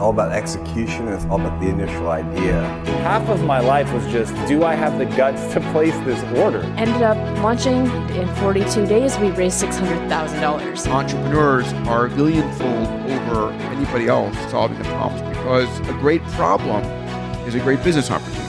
all about execution, and it's all about the initial idea. Half of my life was just, do I have the guts to place this order? Ended up launching. In 42 days, we raised $600,000. Entrepreneurs are a millionfold over anybody else solving the problems because a great problem is a great business opportunity.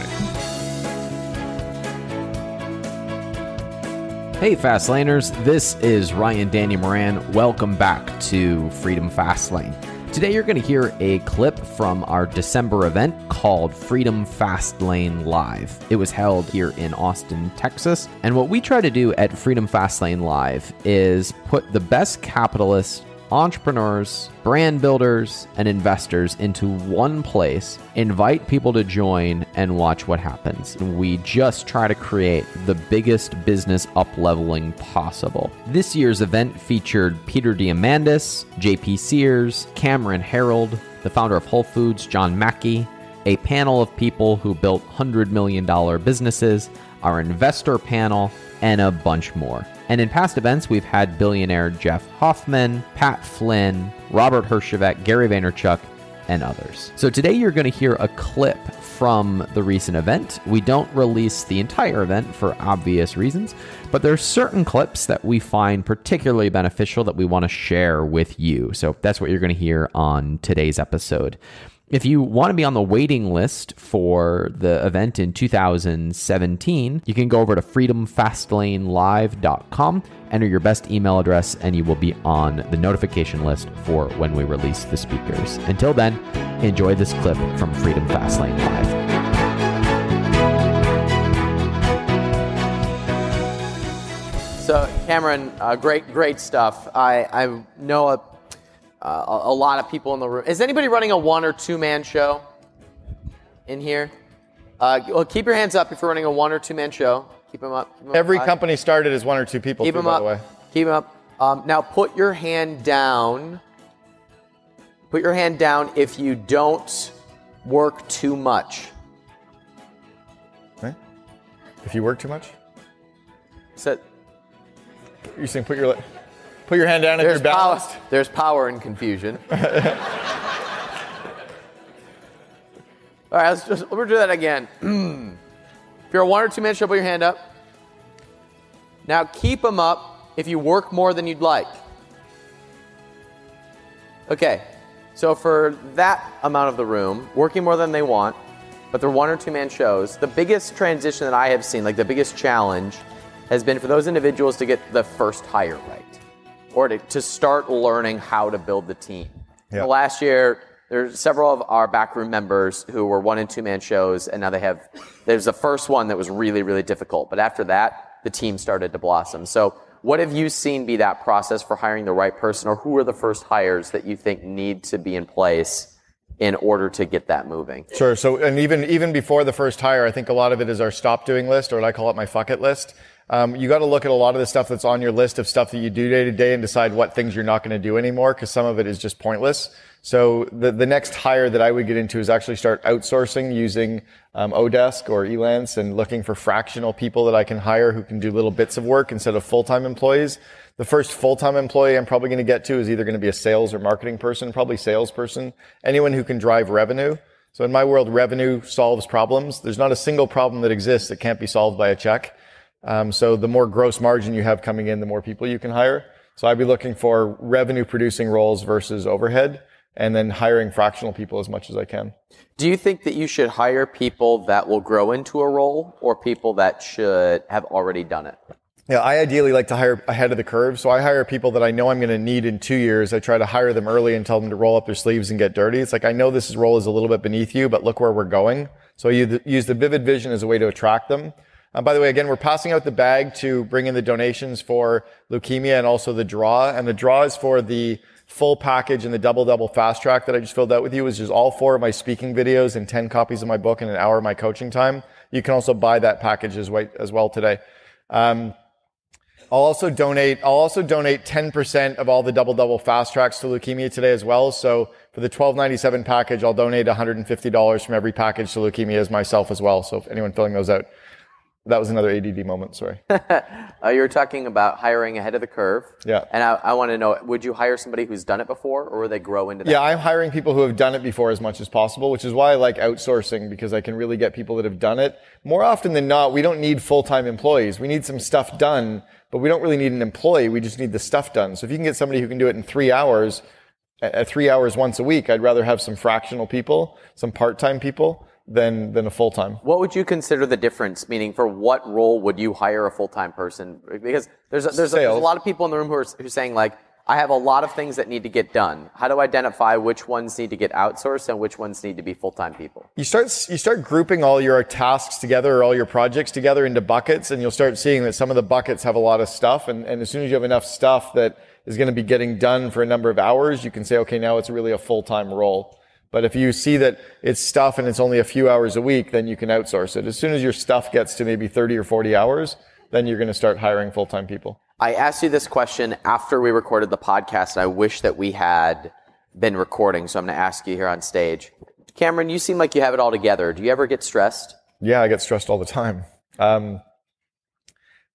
Hey Fastlaners, this is Ryan Danny Moran. Welcome back to Freedom Fastlane. Today you're going to hear a clip from our December event called Freedom Fastlane Live. It was held here in Austin, Texas. And what we try to do at Freedom Fastlane Live is put the best capitalists, entrepreneurs, brand builders, and investors into one place, invite people to join, and watch what happens. We just try to create the biggest business up-leveling possible. This year's event featured Peter Diamandis, JP Sears, Cameron Herold, the founder of Whole Foods, John Mackey, a panel of people who built $100 million businesses, our investor panel, and a bunch more. And in past events, we've had billionaire Jeff Hoffman, Pat Flynn, Robert Herjavec, Gary Vaynerchuk, and others. So today you're going to hear a clip from the recent event. We don't release the entire event for obvious reasons, but there are certain clips that we find particularly beneficial that we want to share with you. So that's what you're going to hear on today's episode. If you want to be on the waiting list for the event in 2017, you can go over to freedomfastlanelive.com, enter your best email address, and you will be on the notification list for when we release the speakers. Until then, enjoy this clip from Freedom Fastlane Live. So, Cameron, great stuff. I know a lot of people in the room. Is anybody running a one or two man show in here? Well, keep your hands up if you're running a one or two man show. Keep them up. Every company started as one or two people. Keep them by up. The way. Keep them up. Now put your hand down. Put your hand down if you don't work too much. Okay. If you work too much? So, you're saying put your hand down if you're balanced? There's power in confusion. All right, we'll do that again. If you're a one or two man show, put your hand up. Now keep them up if you work more than you'd like. Okay, so for that amount of the room, working more than they want, but they're one or two man shows, the biggest transition that I have seen, like the biggest challenge, has been for those individuals to get the first hire right. Or to start learning how to build the team. Yep. Last year, there's several of our backroom members who were one and two man shows, and now there's the first one that was really, really difficult. But after that, the team started to blossom. So what have you seen be that process for hiring the right person, or who are the first hires that you think need to be in place in order to get that moving? Sure. So, and even before the first hire, I think a lot of it is our stop doing list, or what I call it my fuck it list. You got to look at a lot of the stuff that's on your list of stuff that you do day to day and decide what things you're not going to do anymore, because some of it is just pointless. So the next hire that I would get into is actually start outsourcing using Odesk or Elance and looking for fractional people that I can hire who can do little bits of work instead of full-time employees. The first full-time employee I'm probably going to get to is either going to be a sales or marketing person, probably salesperson, anyone who can drive revenue. So in my world, revenue solves problems. There's not a single problem that exists that can't be solved by a check. So the more gross margin you have coming in, the more people you can hire. So I'd be looking for revenue producing roles versus overhead, and then hiring fractional people as much as I can. Do you think that you should hire people that will grow into a role, or people that should have already done it? Yeah, I ideally like to hire ahead of the curve. So I hire people that I know I'm going to need in 2 years. I try to hire them early and tell them to roll up their sleeves and get dirty. It's like, I know this role is a little bit beneath you, but look where we're going. So you use the vivid vision as a way to attract them. By the way, again, we're passing out the bag to bring in the donations for leukemia and also the draw. And the draw is for the full package and the double fast track that I just filled out with you, which is all 4 of my speaking videos and 10 copies of my book and an hour of my coaching time. You can also buy that package as well today. I'll also donate 10% of all the double fast tracks to leukemia today as well. So for the $12.97 package, I'll donate $150 from every package to leukemia as myself as well. So if anyone filling those out. That was another ADD moment, sorry. You were talking about hiring ahead of the curve. Yeah. And I want to know, would you hire somebody who's done it before, or will they grow into that? Yeah, I'm hiring people who have done it before as much as possible, which is why I like outsourcing, because I can really get people that have done it. More often than not, we don't need full-time employees. We need some stuff done, but we don't really need an employee. We just need the stuff done. So if you can get somebody who can do it in 3 hours, at 3 hours once a week, I'd rather have some fractional people, some part-time people, than a full-time. What would you consider the difference? Meaning, for what role would you hire a full-time person? Because there's a lot of people in the room who are saying, like, I have a lot of things that need to get done. How do I identify which ones need to get outsourced and which ones need to be full-time people? You start grouping all your tasks together, or all your projects together, into buckets, and you'll start seeing that some of the buckets have a lot of stuff, and as soon as you have enough stuff that is going to be getting done for a number of hours, you can say, okay, now it's really a full-time role. But if you see that it's stuff and it's only a few hours a week, then you can outsource it. As soon as your stuff gets to maybe 30 or 40 hours, then you're going to start hiring full-time people. I asked you this question after we recorded the podcast, and I wish that we had been recording, so I'm going to ask you here on stage. Cameron, you seem like you have it all together. Do you ever get stressed? Yeah, I get stressed all the time.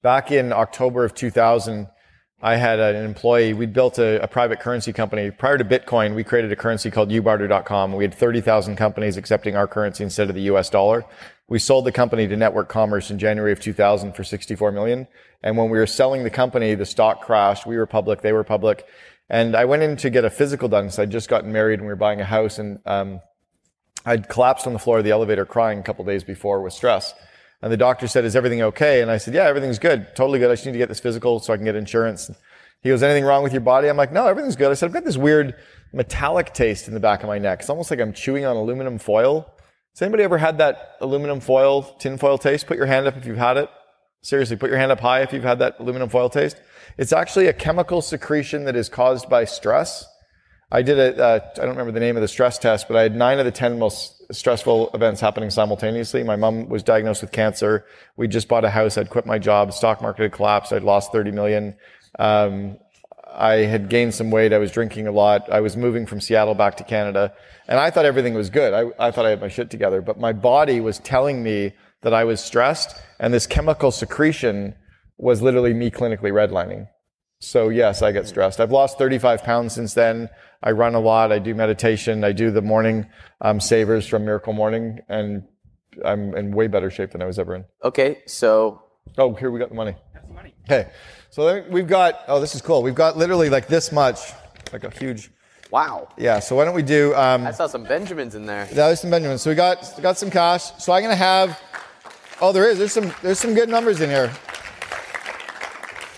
Back in October of 2000, I had an employee. We built a private currency company. Prior to Bitcoin, we created a currency called ubarter.com. We had 30,000 companies accepting our currency instead of the US dollar. We sold the company to Network Commerce in January of 2000 for $64 million. And when we were selling the company, the stock crashed. We were public, they were public. And I went in to get a physical done because I'd just gotten married and we were buying a house. And I'd collapsed on the floor of the elevator crying a couple days before with stress. And the doctor said, is everything okay? And I said, yeah, everything's good. Totally good. I just need to get this physical so I can get insurance. He goes, anything wrong with your body? I'm like, no, everything's good. I said, I've got this weird metallic taste in the back of my neck. It's almost like I'm chewing on aluminum foil. Has anybody ever had that aluminum foil, tin foil taste? Put your hand up if you've had it. Seriously, put your hand up high if you've had that aluminum foil taste. It's actually a chemical secretion that is caused by stress. I did I don't remember the name of the stress test, but I had 9 of the 10 most stressful events happening simultaneously. My mom was diagnosed with cancer. We just bought a house. I'd quit my job. Stock market had collapsed. I'd lost 30 million. I had gained some weight. I was drinking a lot. I was moving from Seattle back to Canada. And I thought everything was good. I thought I had my shit together. But my body was telling me that I was stressed. And this chemical secretion was literally me clinically redlining. So yes, I get stressed. I've lost 35 pounds since then. I run a lot. I do meditation. I do the morning savers from Miracle Morning, and I'm in way better shape than I was ever in. Okay, so... Oh, here we got the money. That's the money. Okay, so we've got, oh, this is cool. We've got literally like this much, like a huge... Wow. Yeah, so why don't we do... I saw some Benjamins in there. Yeah, there's some Benjamins. So we got some cash. So I'm going to have... Oh, there's some good numbers in here.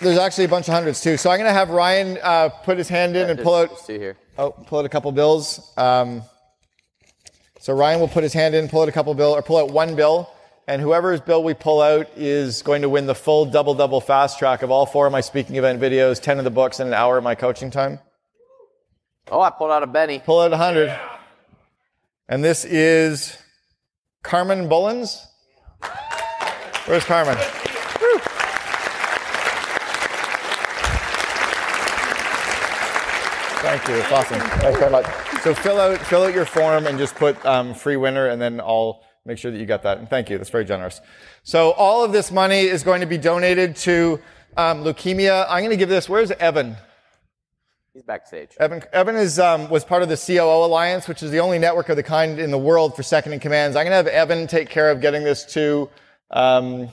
There's actually a bunch of hundreds too. So I'm going to have Ryan put his hand in and pull out. Pull out a couple bills. So Ryan will put his hand in, pull out a couple bill, or pull out one bill, and whoever's bill we pull out is going to win the full double fast track of all 4 of my speaking event videos, 10 of the books, and an hour of my coaching time. Oh, I pulled out a Benny. Pull out 100. And this is Carmen Bullens. Where's Carmen? Woo. Thank you. It's awesome. Thanks very much. So fill out your form and just put free winner, and then I'll make sure that you get that. And thank you. That's very generous. So all of this money is going to be donated to leukemia. I'm going to give this. Where's Evan? He's backstage. Evan was part of the COO Alliance, which is the only network of the kind in the world for second in commands. I'm going to have Evan take care of getting this to the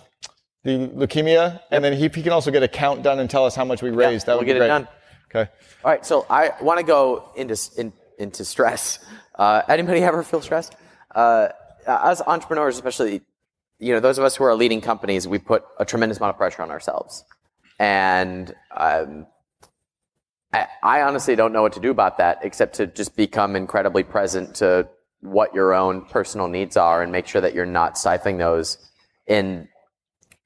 leukemia, and then he can also get a count done and tell us how much we raised. That would be great. We'll get it done. Okay. All right. So I want to go into stress. Anybody ever feel stressed? As entrepreneurs, especially, those of us who are leading companies, we put a tremendous amount of pressure on ourselves. And I honestly don't know what to do about that, except to just become incredibly present to what your own personal needs are and make sure that you're not siphoning those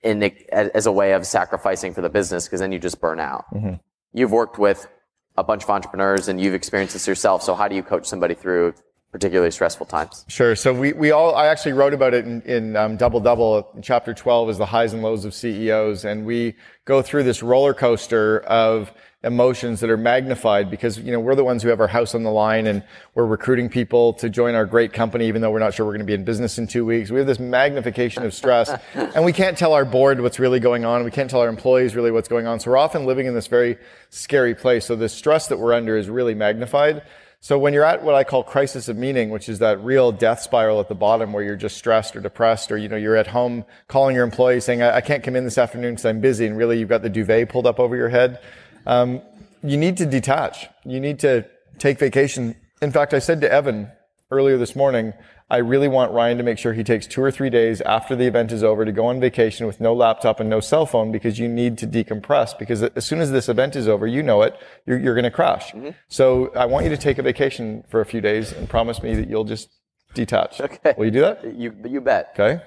as a way of sacrificing for the business, because then you just burn out. Mm-hmm. You've worked with a bunch of entrepreneurs and you've experienced this yourself. So how do you coach somebody through particularly stressful times? Sure. So I actually wrote about it in Double Double. Chapter 12 is the highs and lows of CEOs. And we go through this roller coaster of emotions that are magnified because, we're the ones who have our house on the line and we're recruiting people to join our great company, even though we're not sure we're going to be in business in 2 weeks. We have this magnification of stress and we can't tell our board what's really going on. We can't tell our employees really what's going on. So we're often living in this very scary place. So the stress that we're under is really magnified. So when you're at what I call crisis of meaning, which is that real death spiral at the bottom where you're just stressed or depressed, or, you're at home calling your employees saying, I can't come in this afternoon because I'm busy. And really you've got the duvet pulled up over your head. You need to detach. You need to take vacation. In fact, I said to Evan earlier this morning, I really want Ryan to make sure he takes 2 or 3 days after the event is over to go on vacation with no laptop and no cell phone, because you need to decompress, because as soon as this event is over, you're going to crash. Mm-hmm. So I want you to take a vacation for a few days and promise me that you'll just detach. Okay. Will you do that? You bet. Okay.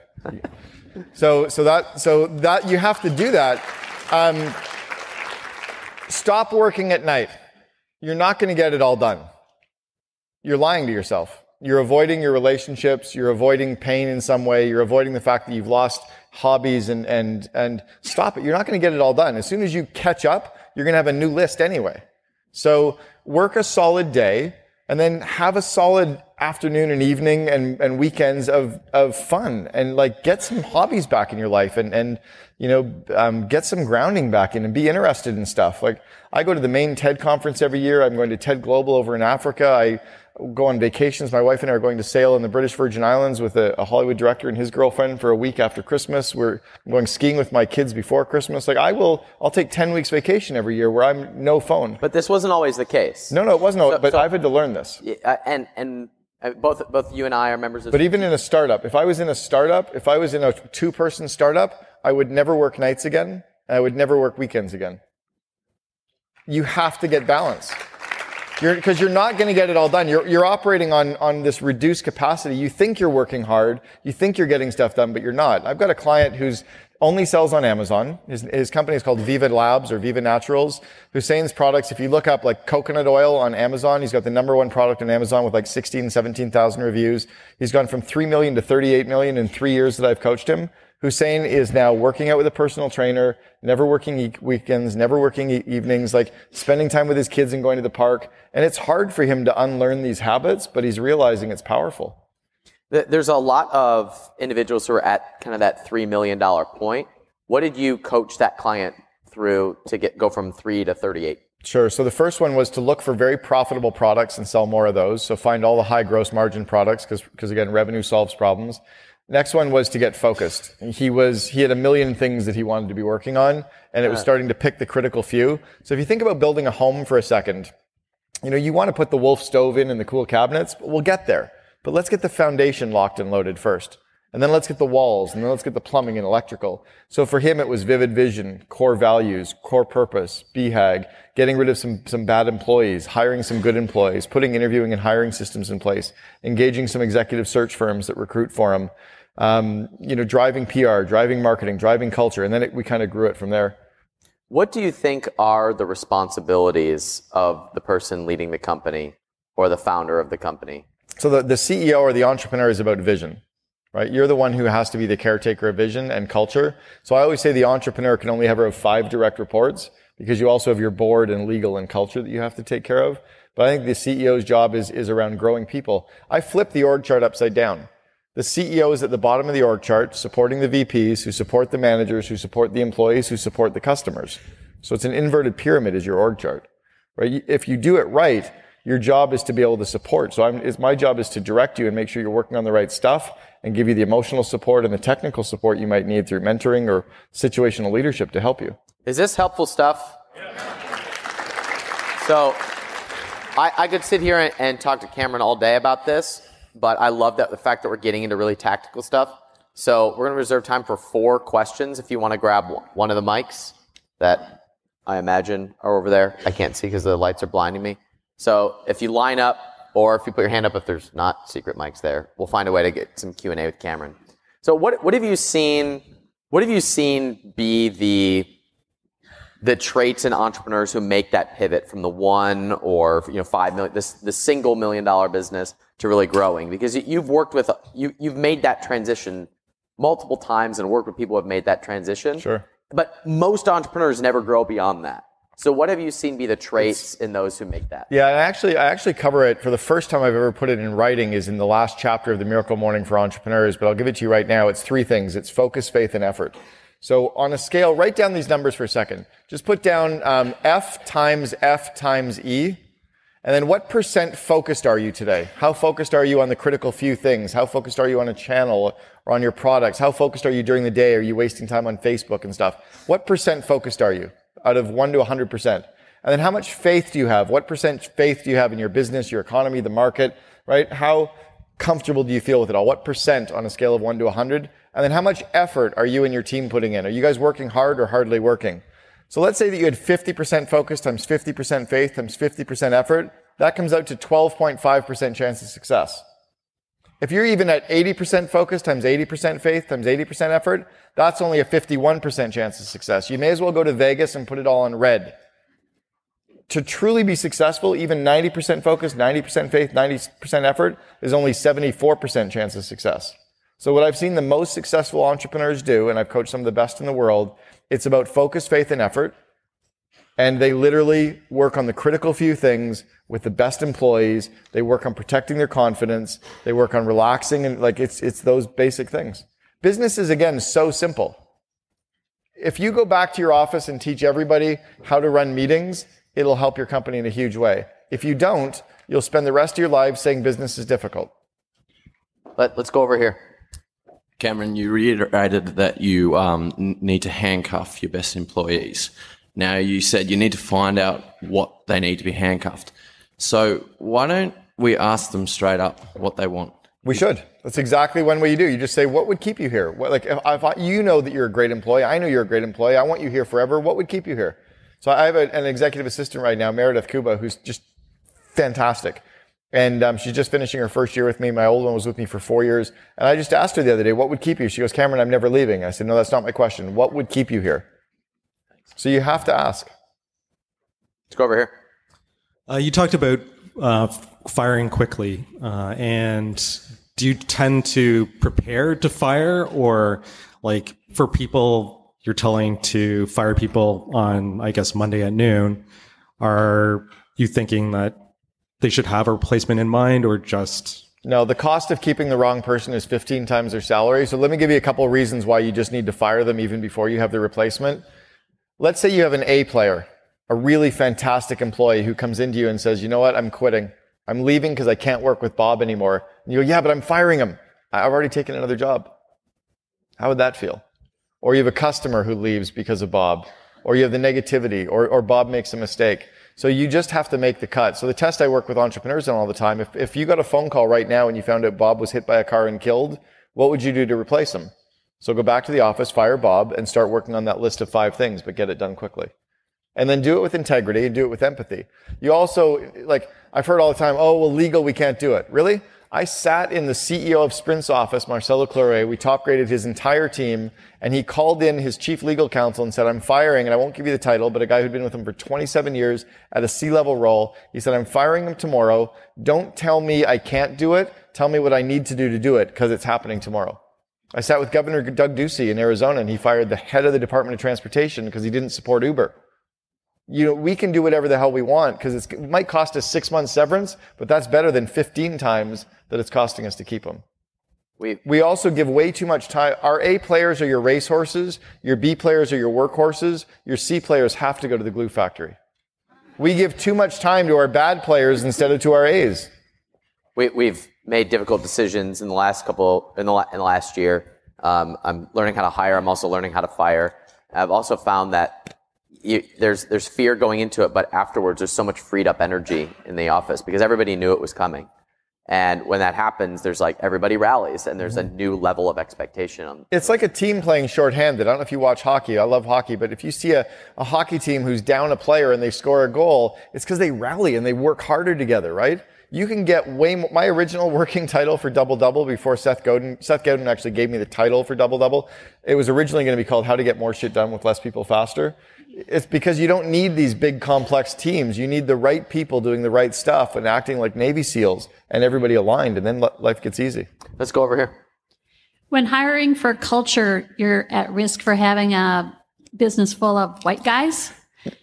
So that you have to do that. Stop working at night. You're not going to get it all done. You're lying to yourself. You're avoiding your relationships. You're avoiding pain in some way. You're avoiding the fact that you've lost hobbies and stop it. You're not going to get it all done. As soon as you catch up, you're going to have a new list anyway. So work a solid day and then have a solid afternoon and evening and weekends of fun, and get some hobbies back in your life and get some grounding back in and be interested in stuff. I go to the main TED conference every year. I'm going to TED Global over in Africa. I go on vacations. My wife and I are going to sail in the British Virgin Islands with a Hollywood director and his girlfriend for a week after Christmas. I'm going skiing with my kids before Christmas. I'll take 10 weeks vacation every year where I'm no phone. But this wasn't always the case. No, it wasn't always, but I've had to learn this. And both you and I are members of... But even in a startup, if I was in a 2-person startup, I would never work nights again. I would never work weekends again. You have to get balance. Because you're not going to get it all done. You're operating on this reduced capacity. You think you're working hard. You think you're getting stuff done, but you're not. I've got a client who's only sells on Amazon. His company is called Viva Labs or Viva Naturals. Hussein's products, if you look up coconut oil on Amazon, he's got the #1 product on Amazon with 16,000, 17,000 reviews. He's gone from 3 million to 38 million in 3 years that I've coached him. Hussein is now working out with a personal trainer, never working weekends, never working evenings, spending time with his kids and going to the park. And it's hard for him to unlearn these habits, but he's realizing it's powerful. There's a lot of individuals who are at kind of that $3 million point. What did you coach that client through to go from 3 to 38? Sure. So the first one was to look for very profitable products and sell more of those. So find all the high gross margin products because again, revenue solves problems. Next one was to get focused. He had a million things that he wanted to be working on, and it was starting to pick the critical few. So if you think about building a home for a second, you want to put the Wolf stove in and the cool cabinets, but we'll get there. But let's get the foundation locked and loaded first. And then let's get the walls, and then let's get the plumbing and electrical. So for him, it was vivid vision, core values, core purpose, BHAG, getting rid of some bad employees, hiring some good employees, putting interviewing and hiring systems in place, engaging some executive search firms that recruit for him, driving PR, driving marketing, driving culture. And then we kind of grew it from there. What do you think are the responsibilities of the person leading the company or the founder of the company? So the CEO or the entrepreneur is about vision. Right? You're the one who has to be the caretaker of vision and culture. So I always say the entrepreneur can only have 5 direct reports because you also have your board and legal and culture that you have to take care of. But I think the CEO's job is around growing people. I flip the org chart upside down. The CEO is at the bottom of the org chart, supporting the VPs who support the managers, who support the employees, who support the customers. So it's an inverted pyramid is your org chart. Right? If you do it right, your job is to be able to support. So my job is to direct you and make sure you're working on the right stuff and give you the emotional support and the technical support you might need through mentoring or situational leadership to help you. Is this helpful stuff? Yeah. So I could sit here and talk to Cameron all day about this, but I love the fact that we're getting into really tactical stuff. So we're going to reserve time for 4 questions if you want to grab one of the mics that I imagine are over there. I can't see because the lights are blinding me. So if you line up, or if you put your hand up if there's not secret mics there, we'll find a way to get some Q&A with Cameron. So what have you seen be the traits in entrepreneurs who make that pivot from the 1 or 5 million, the single $1 million business to really growing? Because you've made that transition multiple times and worked with people who have made that transition. Sure. But most entrepreneurs never grow beyond that. So what have you seen be the traits in those who make that? Yeah, I actually cover it for the first time I've ever put it in writing is in the last chapter of the Miracle Morning for Entrepreneurs, but I'll give it to you right now. It's 3 things. It's focus, faith, and effort. So on a scale, write down these numbers for a second. Just put down F times E. And then what % focused are you today? How focused are you on the critical few things? How focused are you on a channel or on your products? How focused are you during the day? Are you wasting time on Facebook and stuff? What % focused are you out of 1 to 100%? And then how much faith do you have? What % faith do you have in your business, your economy, the market, right? How comfortable do you feel with it all? What % on a scale of 1 to 100? And then how much effort are you and your team putting in? Are you guys working hard or hardly working? So let's say that you had 50% focus times 50% faith times 50% effort. That comes out to 12.5% chance of success. If you're even at 80% focus times 80% faith times 80% effort, that's only a 51% chance of success. You may as well go to Vegas and put it all on red. To truly be successful, even 90% focus, 90% faith, 90% effort is only 74% chance of success. So what I've seen the most successful entrepreneurs do, and I've coached some of the best in the world, it's about focus, faith, and effort. And they literally work on the critical few things with the best employees. They work on protecting their confidence. They work on relaxing, and it's those basic things. Business is, again, so simple. If you go back to your office and teach everybody how to run meetings, it'll help your company in a huge way. If you don't, you'll spend the rest of your life saying business is difficult. Let's go over here. Cameron, you reiterated that you need to handcuff your best employees. Now, you said you need to find out what they need to be handcuffed. So why don't we ask them straight up what they want? We should. That's exactly one way you do. You just say, what would keep you here? If you know that you're a great employee. I know you're a great employee. I want you here forever. What would keep you here? So I have an executive assistant right now, Meredith Kuba, who's just fantastic. And she's just finishing her first year with me. My old one was with me for 4 years. And I just asked her the other day, what would keep you? She goes, Cameron, I'm never leaving. I said, no, that's not my question. What would keep you here? So you have to ask. Let's go over here. You talked about firing quickly. And do you tend to prepare to fire, or like for people you're telling to fire people on, I guess, Monday at noon, are you thinking that they should have a replacement in mind, or just... No, the cost of keeping the wrong person is 15 times their salary. So let me give you a couple of reasons why you just need to fire them even before you have the replacement. Let's say you have an A player, a really fantastic employee who comes into you and says, you know what, I'm quitting. I'm leaving because I can't work with Bob anymore. And you go, yeah, but I'm firing him. I've already taken another job. How would that feel? Or you have a customer who leaves because of Bob. Or you have the negativity, or Bob makes a mistake. So you just have to make the cut. So the test I work with entrepreneurs on all the time, if you got a phone call right now and you found out Bob was hit by a car and killed, what would you do to replace him? So go back to the office, fire Bob, and start working on that list of 5 things, but get it done quickly. And then do it with integrity and do it with empathy. You also, I've heard all the time, oh, well, legal, we can't do it. Really? I sat in the CEO of Sprint's office, Marcelo Clore. We top graded his entire team, and he called in his chief legal counsel and said, I'm firing, and I won't give you the title, but a guy who'd been with him for 27 years at a C-level role. He said, I'm firing him tomorrow. Don't tell me I can't do it. Tell me what I need to do it, because it's happening tomorrow. I sat with Governor Doug Ducey in Arizona, and he fired the head of the Department of Transportation because he didn't support Uber. You know, we can do whatever the hell we want because it might cost us 6 months severance, but that's better than 15 times that it's costing us to keep them. We also give way too much time. Our A players are your racehorses. Your B players are your workhorses. Your C players have to go to the glue factory. We give too much time to our bad players instead of to our A's. We've made difficult decisions in the last year. I'm learning how to hire. I'm also learning how to fire. I've also found that there's fear going into it, but afterwards there's so much freed up energy in the office because everybody knew it was coming. And when that happens, there's everybody rallies and there's a new level of expectation. It's like a team playing shorthanded. I don't know if you watch hockey. I love hockey, but if you see a hockey team who's down a player and they score a goal, it's because they rally and they work harder together, right? You can get way more. My original working title for Double Double before Seth Godin actually gave me the title for Double Double. It was originally going to be called How to Get More Shit Done with Less People Faster. It's because you don't need these big complex teams. You need the right people doing the right stuff and acting like Navy SEALs and everybody aligned, and then life gets easy. Let's go over here. When hiring for culture, you're at risk for having a business full of white guys.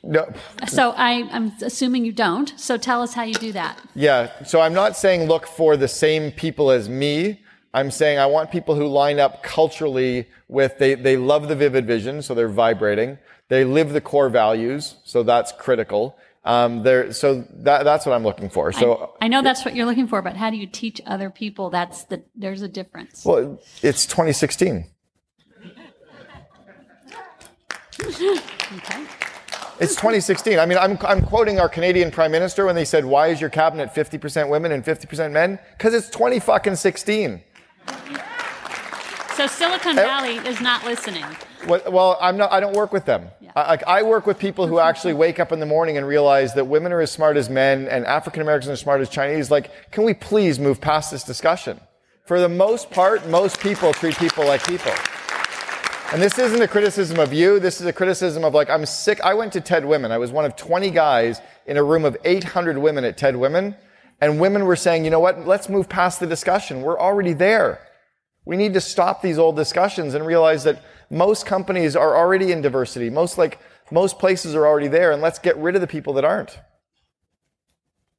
No. So I'm assuming you don't. So tell us how you do that. Yeah. So I'm not saying look for the same people as me. I'm saying I want people who line up culturally with, they love the vivid vision, so they're vibrating. They live the core values, so that's critical. That's what I'm looking for. So I know that's what you're looking for, but how do you teach other people? There's a difference. Well, it's 2016. Okay. It's 2016. I mean, I'm quoting our Canadian Prime Minister when they said, "Why is your cabinet 50% women and 50% men?" Because it's 2016. So Silicon Valley is not listening. Well, I'm not. I don't work with them. Yeah. I work with people who actually wake up in the morning and realize that women are as smart as men and African Americans are as smart as Chinese. Like, can we please move past this discussion? For the most part, most people treat people like people. And this isn't a criticism of you. This is a criticism of, like, I'm sick. I went to TED Women. I was one of 20 guys in a room of 800 women at TED Women. And women were saying, you know what? Let's move past the discussion. We're already there. We need to stop these old discussions and realize that most companies are already in diversity. Most places are already there. And let's get rid of the people that aren't.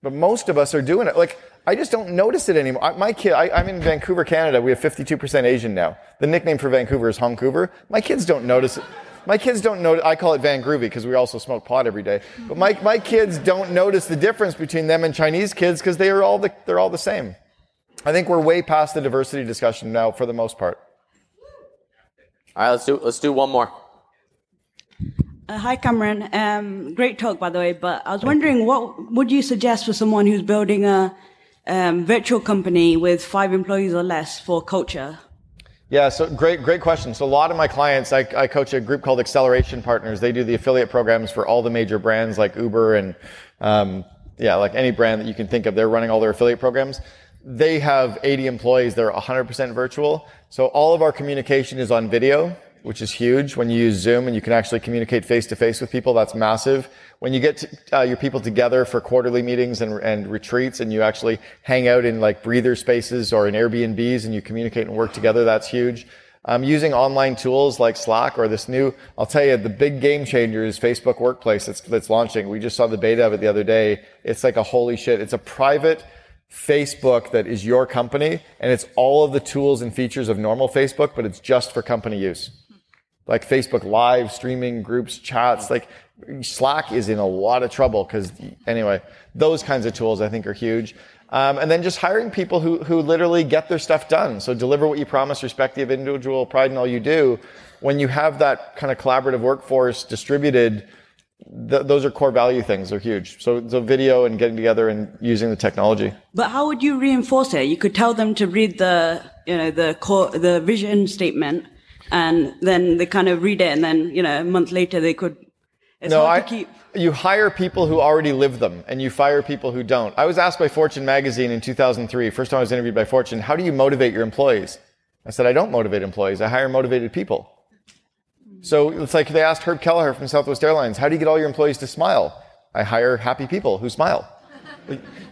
But most of us are doing it. Like, I just don't notice it anymore. My kid, I'm in Vancouver, Canada. We have 52% Asian now. The nickname for Vancouver is Vancouver. My kids don't notice it. My kids don't know. I call it Van Groovy because we also smoke pot every day. But my kids don't notice the difference between them and Chinese kids because they're all the same. I think we're way past the diversity discussion now for the most part. All right, let's do one more. Hi, Cameron. Great talk, by the way. But I was wondering, what would you suggest for someone who's building a virtual company with 5 employees or less for culture? Yeah, so great question. So a lot of my clients, I coach a group called Acceleration Partners. They do the affiliate programs for all the major brands like Uber and, like any brand that you can think of. They're running all their affiliate programs. They have 80 employees. They're 100% virtual. So all of our communication is on video, which is huge. When you use Zoom and you can actually communicate face to face with people, that's massive. When you get your people together for quarterly meetings and retreats and you actually hang out in like breather spaces or in Airbnbs and you communicate and work together, that's huge. Using online tools like Slack or this new, I'll tell you, the big game changer is Facebook Workplace that's launching. We just saw the beta of it the other day. It's like a holy shit. It's a private Facebook that is your company, and it's all of the tools and features of normal Facebook, but it's just for company use. Like Facebook Live, streaming, groups, chats, like Slack is in a lot of trouble because anyway, those kinds of tools I think are huge. And then just hiring people who literally get their stuff done. So deliver what you promise, respect the individual, pride in all you do. When you have that kind of collaborative workforce distributed, those are core value things. They're huge. So video and getting together and using the technology. But how would you reinforce it? You could tell them to read the vision statement, and then they kind of read it, and then a month later they could. You hire people who already live them, and you fire people who don't. I was asked by Fortune magazine in 2003, first time I was interviewed by Fortune, how do you motivate your employees? I said, I don't motivate employees. I hire motivated people. So it's like they asked Herb Kelleher from Southwest Airlines, how do you get all your employees to smile? I hire happy people who smile.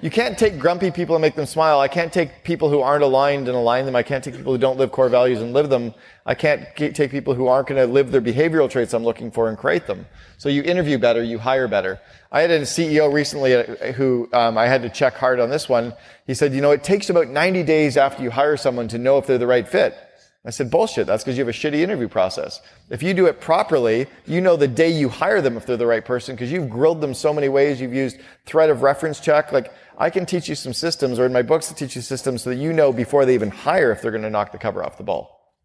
You can't take grumpy people and make them smile. I can't take people who aren't aligned and align them. I can't take people who don't live core values and live them. I can't take people who aren't going to live their behavioral traits I'm looking for and create them. So you interview better, you hire better. I had a CEO recently who I had to check hard on this one. He said, it takes about 90 days after you hire someone to know if they're the right fit. I said, bullshit. That's because you have a shitty interview process. If you do it properly, you know the day you hire them if they're the right person because you've grilled them so many ways. You've used threat of reference check. Like, I can teach you some systems, or in my books to teach you systems so that you know before they even hire if they're going to knock the cover off the ball.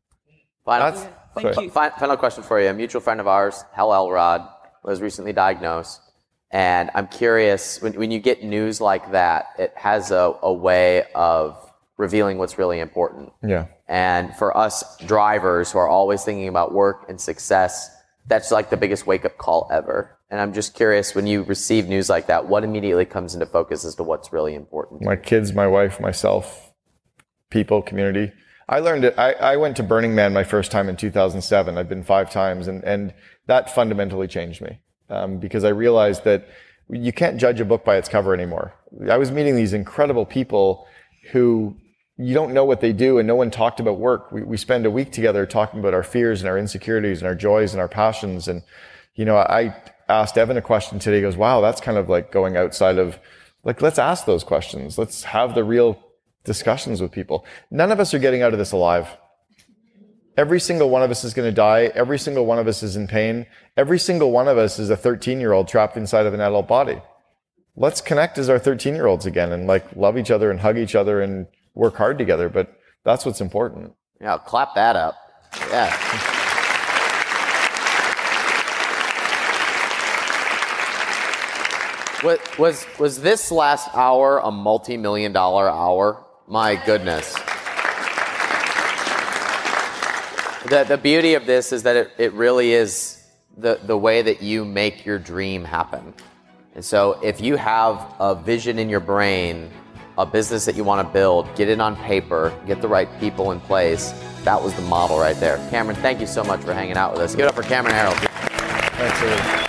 Final question for you. A mutual friend of ours, Hal Elrod, was recently diagnosed. And I'm curious, when you get news like that, it has a way of revealing what's really important. Yeah. And for us drivers who are always thinking about work and success, that's like the biggest wake-up call ever. And I'm just curious, when you receive news like that, what immediately comes into focus as to what's really important? My kids, my wife, myself, people, community. I learned it. I went to Burning Man my first time in 2007. I've been 5 times, and that fundamentally changed me because I realized that you can't judge a book by its cover anymore. I was meeting these incredible people who you don't know what they do, and no one talked about work. We spend a week together talking about our fears and our insecurities and our joys and our passions. And, asked Evan a question today. He goes, wow, that's kind of like going outside of, like, let's ask those questions. Let's have the real discussions with people. None of us are getting out of this alive. Every single one of us is going to die. Every single one of us is in pain. Every single one of us is a 13-year-old trapped inside of an adult body. Let's connect as our 13-year-olds again and like love each other and hug each other and work hard together. But that's what's important. Yeah, clap that up. Yeah. Was this last hour a multi-million-dollar hour? My goodness. The beauty of this is that it really is the way that you make your dream happen. And so if you have a vision in your brain, a business that you want to build, get it on paper, get the right people in place. That was the model right there. Cameron, thank you so much for hanging out with us. Give it up for Cameron Herold. Thanks,